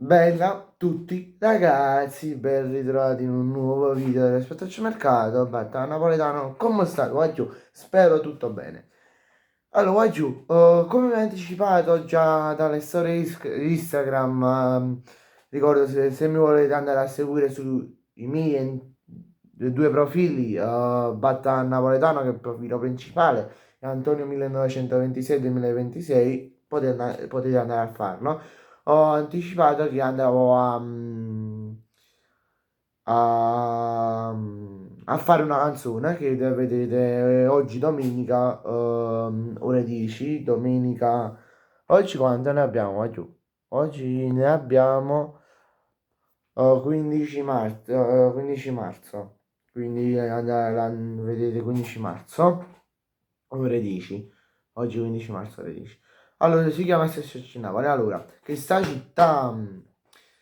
Bella a tutti ragazzi, ben ritrovati in un nuovo video del Mercato. Batta Napoletano, come state? Qua giù, spero tutto bene. Allora, qua giù, come vi ho anticipato già dalle storie Instagram, ricordo se mi volete andare a seguire sui miei due profili, Batta Napoletano che è il profilo principale, e Antonio 1926-2026, potete andare a farlo. Ho anticipato che andavo a fare una canzone che vedete oggi domenica, ore 10, domenica. Oggi quanto ne abbiamo qua giù? Oggi ne abbiamo 15 marzo, 15 marzo, quindi vedete 15 marzo, ore 10, oggi 15 marzo ore 10. Allora, si chiama SSC Napoli. Allora, che sta città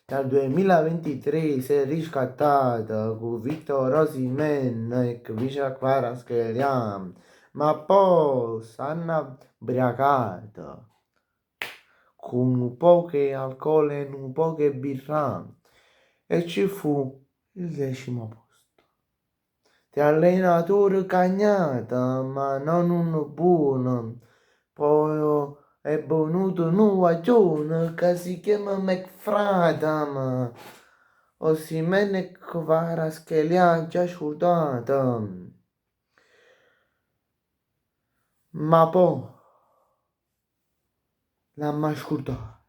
dal 2023 si è riscattata con Victor Osimhen e Vice Kvaratskhelia, ma poi s'hanno ubriacata con un po' che alcol e un po' che birra e ci fu il 10° posto. Di allenatore cagnata, ma non un buono. Poi è venuto un guaglione che si chiama McFradam. Osimene Kvaratskhelia già sciutata. Ma poi l'ha mai sciutata.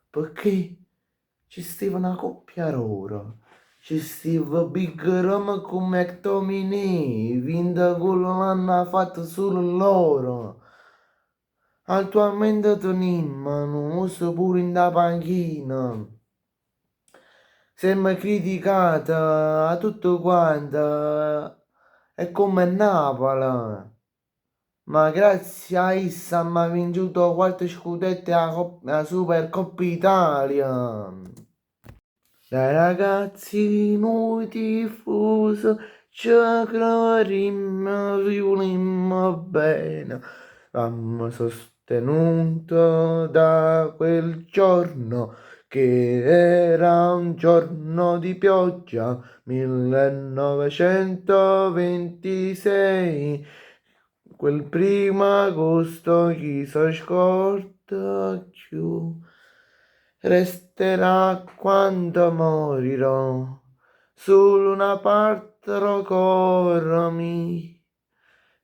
Perché ci stava una coppia loro. Ci stava Big Rom con McTominay. Vinta quello l'hanno fatto solo loro. Attualmente Tonimman, uso pure in da panchina. Sembra criticata a tutto quanto. È come Napoli. Ma grazie a essa ha vinto qualche scudetto a Supercoppa Italia. Dai ragazzi, noi tifosi, ci crediamo, vivono bene. Abbiamo sostenuto da quel giorno che era un giorno di pioggia, 1926. Quel primo agosto chi si scorda più resterà quando morirò. Solo una parte ricordami.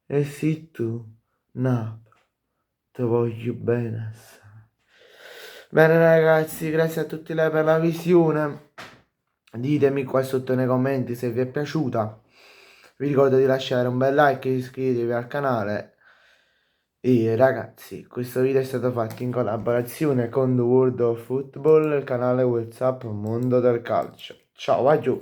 E sì tu, Napoli, ti voglio bene assai. Bene ragazzi, grazie a tutti per la visione. Ditemi qua sotto nei commenti se vi è piaciuta. Vi ricordo di lasciare un bel like e iscrivetevi al canale. E ragazzi, questo video è stato fatto in collaborazione con The World of Football, il canale WhatsApp Mondo del Calcio. Ciao, a giù!